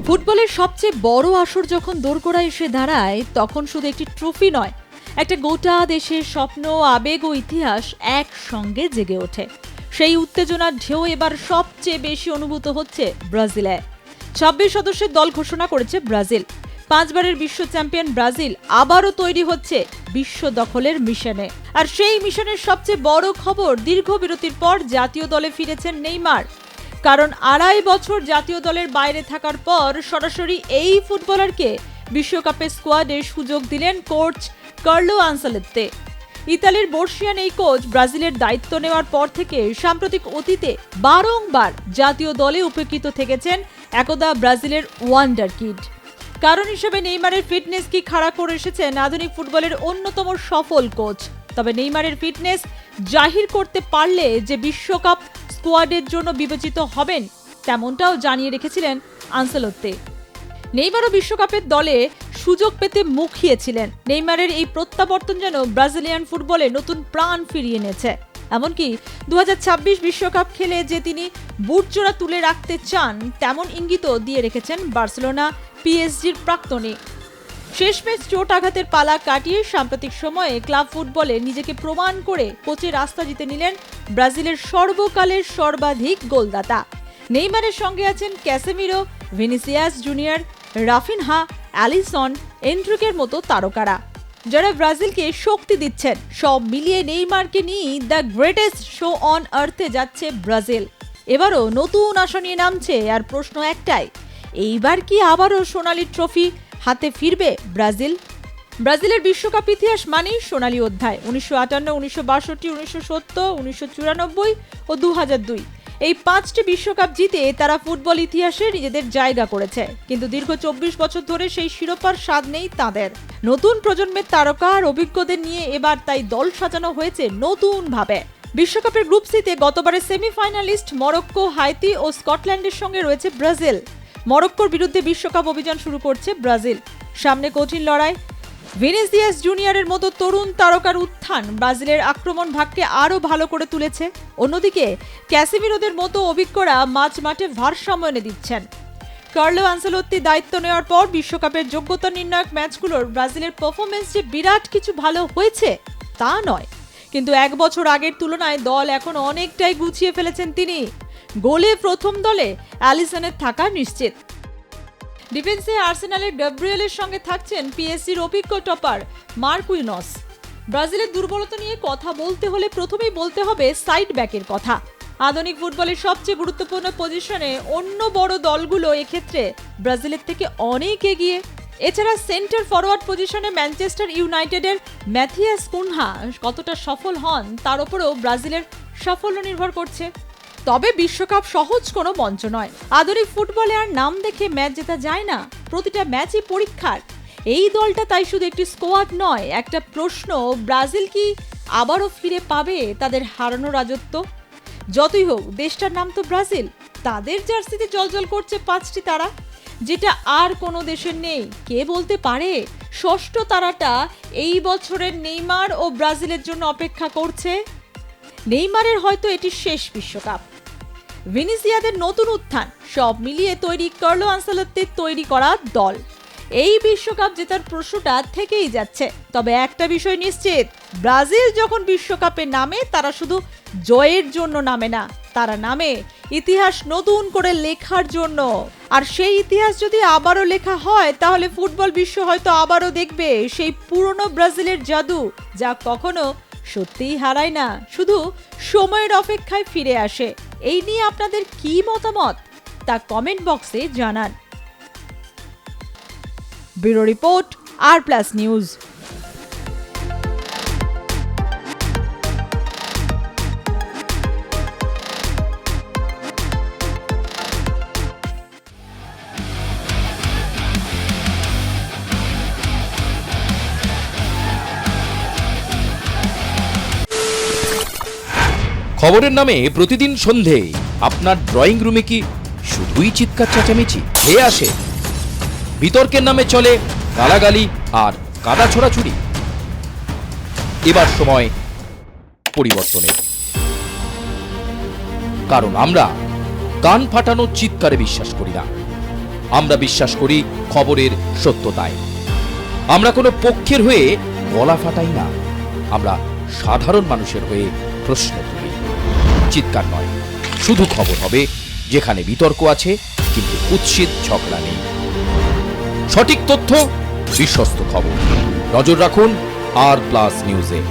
ফুটবলের সবচেয়ে বড় আসর যখন দোরগোড়ায় এসে দাঁড়ায় তখন শুধু একটি ট্রফি নয়, একটা গোটা দেশের স্বপ্ন, আবেগ ও ইতিহাস একসঙ্গে জেগে ওঠে। সেই উত্তেজনার ঢেউ এবার সবচেয়ে বেশি অনুভূত হচ্ছে ব্রাজিলে। 26 সদস্যের দল ঘোষণা করেছে ব্রাজিল। 5 বারের বিশ্ব চ্যাম্পিয়ন ব্রাজিল আবারও তৈরি হচ্ছে বিশ্ব দখলের মিশনে। আর সেই মিশনের সবচেয়ে বড় খবর, দীর্ঘ বিরতির পর জাতীয় দলে ফিরেছেন নেইমার। কারণ 2.5 বছর জাতীয় দলের বাইরে থাকার পর সরাসরি এই ফুটবলারকে বিশ্বকাপের স্কোয়াডে সুযোগ দিলেন কোচ কার্লো আনসেলোত্তি। ইতালির বর্ষিয়ান এই কোচ ব্রাজিলের দায়িত্ব নেওয়ার পর থেকে সাম্প্রতিক অতীতে বারংবার জাতীয় দলে উপেক্ষিত থেকেছেন একদা ব্রাজিলের ওয়ান্ডার কিড। কারণ হিসেবে নেইমারের ফিটনেস কি খাড়া করে এসেছেন আধুনিক ফুটবলের অন্যতম সফল কোচ। তবে নেইমারের ফিটনেস জাহির করতে পারলে যে বিশ্বকাপ স্কোয়াডের জন্য বিবেচিত হবেন, তেমনটাও জানিয়ে রেখেছিলেন আনসেলোত্তি। নেইমারও বিশ্বকাপের দলে সুযোগ পেতে মুখিয়েছিলেন। নেইমারের এই প্রত্যাবর্তন যেন ব্রাজিলিয়ান ফুটবলে নতুন প্রাণ ফিরিয়ে এনেছে। এমনকি 2026 বিশ্বকাপ খেলে যে তিনি বুটজোড়া তুলে রাখতে চান, তেমন ইঙ্গিতও দিয়ে রেখেছেন বার্সেলোনা পিএসজির প্রাক্তনী। শেষমেশ চোট আঘাতের পালা কাটিয়ে সাম্প্রতিক সময়ে ক্লাব ফুটবলে নিজেকে প্রমাণ করে কোচের আস্থা জিতে নিলেন ব্রাজিলের সর্বকালের সর্বাধিক গোলদাতা। নেইমারের সঙ্গে আছেন Casemiro, Vinicius Junior, Raphinha, Alisson, এন্ড্রিকের মতো তারকারা, যারা ব্রাজিলকে শক্তি দিচ্ছেন। সব মিলিয়ে নেইমারকে নিয়ে দ্য গ্রেটেস্ট শো অন আর্থে যাচ্ছে ব্রাজিল। এবারও নতুন আশা নিয়ে নামছে, আর প্রশ্ন একটাই, এইবার কি আবারও সোনালি ট্রফি হাতে ফিরবে ব্রাজিল? ব্রাজিলের বিশ্বকাপ ইতিহাস মানেই সোনালী অধ্যায়। 1958, 1962, 1970, 1994 ও 2002 এই 5টি বিশ্বকাপ জিতে তারা ফুটবল ইতিহাসে নিজেদের জায়গা করেছে। কিন্তু দীর্ঘ 24 বছর ধরে সেই শিরোপার স্বাদ নেই তাদের। নতুন প্রজন্মের তারকা আর অভিজ্ঞদের নিয়ে এবার তাই দল সাজানো হয়েছে নতুন ভাবে। বিশ্বকাপের গ্রুপ সিতে গতবারের সেমিফাইনালিস্ট মরক্কো, হাইতি ও স্কটল্যান্ডের সঙ্গে রয়েছে ব্রাজিল। মরক্কোর বিরুদ্ধে বিশ্বকাপ অভিযান শুরু করছে ব্রাজিল। সামনে কঠিন লড়াই। ভিনিসিয়াস জুনিয়রের মতো তরুণ তারকার উত্থান ব্রাজিলের আক্রমণ ভাগকে আরও ভালো করে তুলেছে। অন্যদিকে ক্যাসেমিরোদের মতো অভিজ্ঞরা মাঝমাঠে ভারসাম্য এনে দিচ্ছেন। কার্লো আনসেলোত্তি দায়িত্ব নেওয়ার পর বিশ্বকাপের যোগ্যতা নির্ণায়ক ম্যাচগুলোর ব্রাজিলের পারফরমেন্স যে বিরাট কিছু ভালো হয়েছে তা নয়, কিন্তু 1 বছর আগের তুলনায় দল এখন অনেকটাই গুছিয়ে ফেলেছেন তিনি। গোলে প্রথম দলে অ্যালিসনের থাকা নিশ্চিত। ডিফেন্সে আর্সেনালের গ্যাব্রিয়েলের সঙ্গে থাকছেন পিএসজির অভিজ্ঞ টপার মার্কুইনস। ব্রাজিলের দুর্বলতা নিয়ে কথা বলতে হলে প্রথমেই বলতে হবে সাইড ব্যাকের কথা। আধুনিক ফুটবলের সবচেয়ে গুরুত্বপূর্ণ পজিশনে অন্য বড় দলগুলো এক্ষেত্রে ব্রাজিলের থেকে অনেক এগিয়ে। এছাড়া সেন্টার ফরওয়ার্ড পজিশনে ম্যানচেস্টার ইউনাইটেডের ম্যাথিয়াস কুনহা কতটা সফল হন তার উপরেও ব্রাজিলের সাফল্য নির্ভর করছে। তবে বিশ্বকাপ সহজ কোনো মঞ্চ নয়। আধুনিক ফুটবলে আর নাম দেখে ম্যাচ জেতা যায় না, প্রতিটা ম্যাচই পরীক্ষার। এই দলটা তাই শুধু একটি স্কোয়াড নয়, একটা প্রশ্ন, ব্রাজিল কি আবারও ফিরে পাবে তাদের হারানো রাজত্ব? যতই হোক, দেশটার নাম তো ব্রাজিল। তাদের জার্সিতে জ্বলজ্বল করছে 5টি তারা, যেটা আর কোনো দেশের নেই। কে বলতে পারে ষষ্ঠ তারাটা এই বছরের নেইমার ও ব্রাজিলের জন্য অপেক্ষা করছে? নেইমারের হয়তো এটি শেষ বিশ্বকাপ, ভিনিসিয়াসের নতুন উত্থান, সব মিলিয়ে তৈরি কার্লো আনসেলোত্তির তৈরি করা দল। এই বিশ্বকাপ জেতার প্রশ্নটা থেকেই যাচ্ছে। তবে একটা বিষয় নিশ্চিত, ব্রাজিল যখন বিশ্বকাপে নামে তারা শুধু জয়ের জন্য নামে না, তারা নামে ইতিহাস নতুন করে লেখার জন্য। আর সেই ইতিহাস যদি আবারও লেখা হয়, তাহলে ফুটবল বিশ্ব হয়তো আবারও দেখবে সেই পুরনো ব্রাজিলের জাদু, যা কখনো সত্যিই হারায় না, শুধু সময়ের অপেক্ষায় ফিরে আসে। এই নিয়ে আপনাদের কি মতামত তা কমেন্ট বক্সে জানান। ব্যুরো রিপোর্ট, আর+ নিউজ। খবরের নামে প্রতিদিন সন্ধে আপনার ড্রয়িং রুমে কি শুধুই চিৎকার চেঁচামেচি খেয়ে আসে? বিতর্কের নামে চলে গালাগালি আর কাদা ছোড়াছুড়ি। এবার সময় পরিবর্তনের, কারণ আমরা কান ফাটানো চিৎকারে বিশ্বাস করি না, আমরা বিশ্বাস করি খবরের সত্যতায়। আমরা কোনো পক্ষের হয়ে গলা ফাটাই না, আমরা সাধারণ মানুষের হয়ে প্রশ্ন তুলি। চিৎকার নয়, শুধু খবর হবে যেখানে বিতর্ক আছে কিন্তু কুৎসিত ঝগড়া নেই। সঠিক তথ্য, বিশ্বস্ত খবর। নজর রাখুন আর প্লাস নিউজে।